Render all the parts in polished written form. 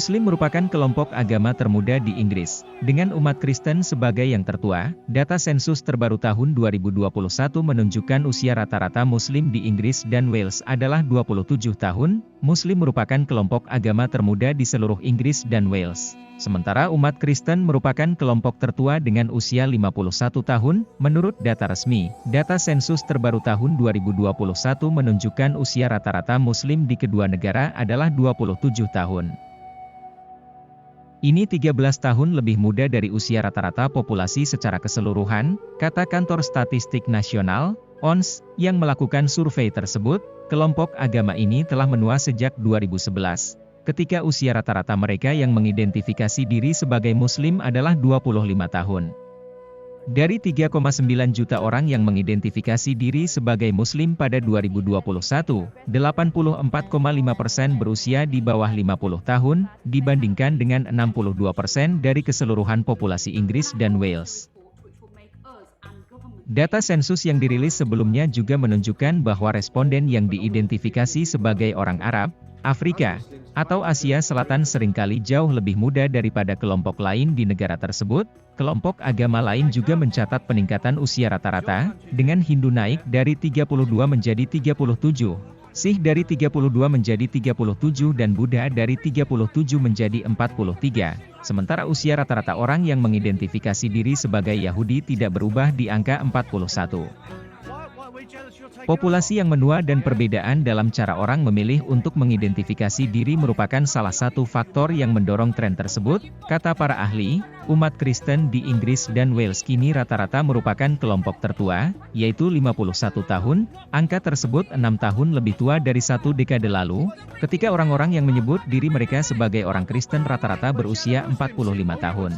Muslim merupakan kelompok agama termuda di Inggris, dengan umat Kristen sebagai yang tertua. Data sensus terbaru tahun 2021 menunjukkan usia rata-rata Muslim di Inggris dan Wales adalah 27 tahun. Muslim merupakan kelompok agama termuda di seluruh Inggris dan Wales. Sementara umat Kristen merupakan kelompok tertua dengan usia 51 tahun, menurut data resmi. Data sensus terbaru tahun 2021 menunjukkan usia rata-rata Muslim di kedua negara adalah 27 tahun. Ini 13 tahun lebih muda dari usia rata-rata populasi secara keseluruhan, kata Kantor Statistik Nasional, ONS, yang melakukan survei tersebut. Kelompok agama ini telah menua sejak 2011, ketika usia rata-rata mereka yang mengidentifikasi diri sebagai Muslim adalah 25 tahun. Dari 3,9 juta orang yang mengidentifikasi diri sebagai Muslim pada 2021, 84,5% berusia di bawah 50 tahun, dibandingkan dengan 62% dari keseluruhan populasi Inggris dan Wales. Data sensus yang dirilis sebelumnya juga menunjukkan bahwa responden yang diidentifikasi sebagai orang Arab, Afrika, atau Asia Selatan seringkali jauh lebih muda daripada kelompok lain di negara tersebut. Kelompok agama lain juga mencatat peningkatan usia rata-rata, dengan Hindu naik dari 32 menjadi 37, Sikh dari 32 menjadi 37 dan Buddha dari 37 menjadi 43, sementara usia rata-rata orang yang mengidentifikasi diri sebagai Yahudi tidak berubah di angka 41. Populasi yang menua dan perbedaan dalam cara orang memilih untuk mengidentifikasi diri merupakan salah satu faktor yang mendorong tren tersebut, kata para ahli. Umat Kristen di Inggris dan Wales kini rata-rata merupakan kelompok tertua, yaitu 51 tahun. Angka tersebut 6 tahun lebih tua dari satu dekade lalu, ketika orang-orang yang menyebut diri mereka sebagai orang Kristen rata-rata berusia 45 tahun.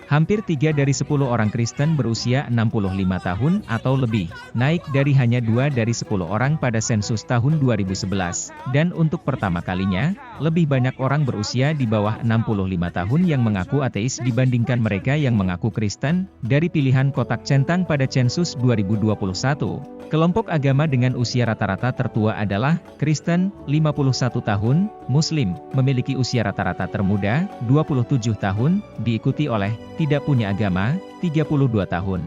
Hampir 3 dari 10 orang Kristen berusia 65 tahun atau lebih, naik dari hanya 2 dari 10 orang pada sensus tahun 2011. Dan untuk pertama kalinya, lebih banyak orang berusia di bawah 65 tahun yang mengaku ateis dibandingkan mereka yang mengaku Kristen. Dari pilihan kotak centang pada sensus 2021, kelompok agama dengan usia rata-rata tertua adalah Kristen, 51 tahun, Muslim, memiliki usia rata-rata termuda, 27 tahun, diikuti oleh tidak punya agama, 32 tahun.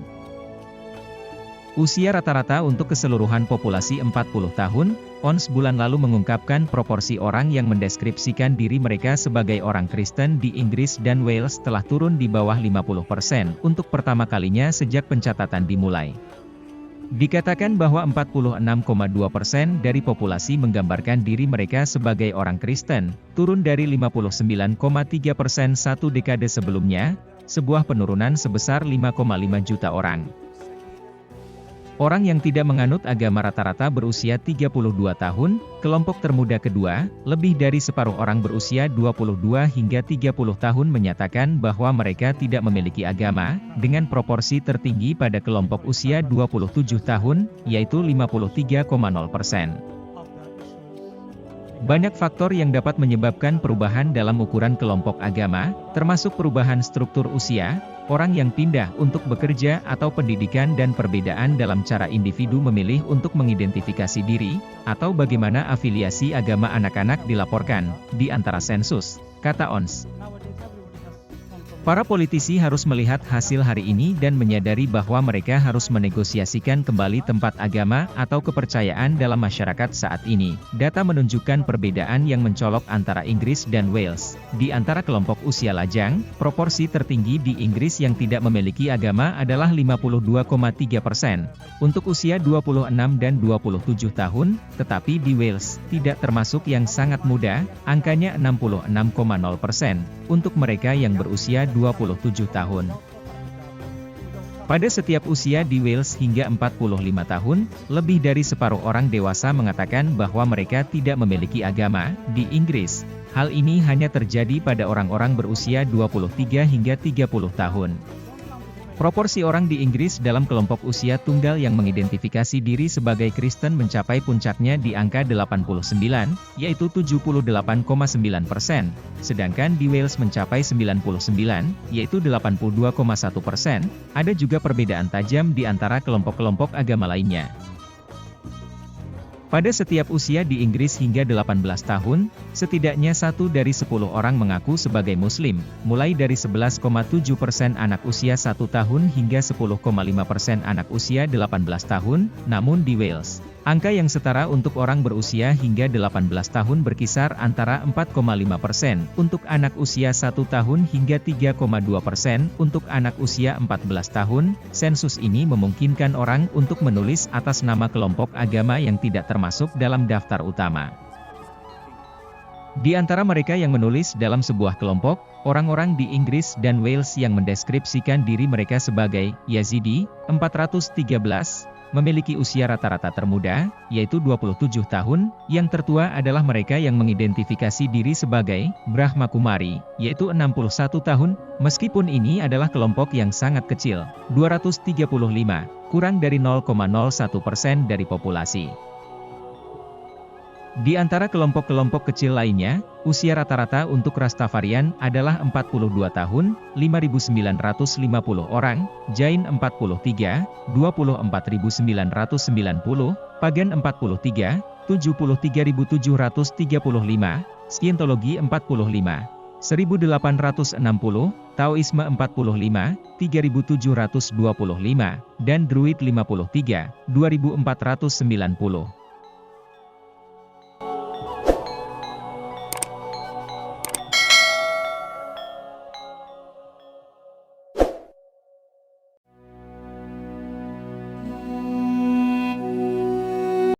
Usia rata-rata untuk keseluruhan populasi 40 tahun, ONS bulan lalu mengungkapkan proporsi orang yang mendeskripsikan diri mereka sebagai orang Kristen di Inggris dan Wales telah turun di bawah 50% untuk pertama kalinya sejak pencatatan dimulai. Dikatakan bahwa 46,2% dari populasi menggambarkan diri mereka sebagai orang Kristen, turun dari 59,3% satu dekade sebelumnya, sebuah penurunan sebesar 5,5 juta orang. Orang yang tidak menganut agama rata-rata berusia 32 tahun, kelompok termuda kedua, lebih dari separuh orang berusia 22 hingga 30 tahun menyatakan bahwa mereka tidak memiliki agama, dengan proporsi tertinggi pada kelompok usia 27 tahun, yaitu 53,0%. Banyak faktor yang dapat menyebabkan perubahan dalam ukuran kelompok agama, termasuk perubahan struktur usia, orang yang pindah untuk bekerja atau pendidikan dan perbedaan dalam cara individu memilih untuk mengidentifikasi diri, atau bagaimana afiliasi agama anak-anak dilaporkan, di antara sensus, kata ONS. Para politisi harus melihat hasil hari ini dan menyadari bahwa mereka harus menegosiasikan kembali tempat agama atau kepercayaan dalam masyarakat saat ini. Data menunjukkan perbedaan yang mencolok antara Inggris dan Wales. Di antara kelompok usia lajang, proporsi tertinggi di Inggris yang tidak memiliki agama adalah 52,3%. Untuk usia 26 dan 27 tahun, tetapi di Wales, tidak termasuk yang sangat muda, angkanya 66,0%. Untuk mereka yang berusia 27 tahun. Pada setiap usia di Wales hingga 45 tahun, lebih dari separuh orang dewasa mengatakan bahwa mereka tidak memiliki agama. Di Inggris, hal ini hanya terjadi pada orang-orang berusia 23 hingga 30 tahun. Proporsi orang di Inggris dalam kelompok usia tunggal yang mengidentifikasi diri sebagai Kristen mencapai puncaknya di angka 89, yaitu 78,9%, sedangkan di Wales mencapai 99, yaitu 82,1%. Ada juga perbedaan tajam di antara kelompok-kelompok agama lainnya. Pada setiap usia di Inggris hingga 18 tahun, setidaknya 1 dari 10 orang mengaku sebagai Muslim, mulai dari 11,7% anak usia 1 tahun hingga 10,5% anak usia 18 tahun, namun di Wales, angka yang setara untuk orang berusia hingga 18 tahun berkisar antara 4,5% untuk anak usia 1 tahun hingga 3,2% untuk anak usia 14 tahun. Sensus ini memungkinkan orang untuk menulis atas nama kelompok agama yang tidak termasuk dalam daftar utama. Di antara mereka yang menulis dalam sebuah kelompok, orang-orang di Inggris dan Wales yang mendeskripsikan diri mereka sebagai Yazidi, 413, memiliki usia rata-rata termuda, yaitu 27 tahun, yang tertua adalah mereka yang mengidentifikasi diri sebagai Brahma Kumari, yaitu 61 tahun, meskipun ini adalah kelompok yang sangat kecil, 235, kurang dari 0,01% dari populasi. Di antara kelompok-kelompok kecil lainnya, usia rata-rata untuk Rastafarian adalah 42 tahun, 5.950 orang, Jain 43, 24.990, Pagan 43, 73.735, Scientology 45, 1.860, Taoisme 45, 3.725, dan Druid 53, 2.490.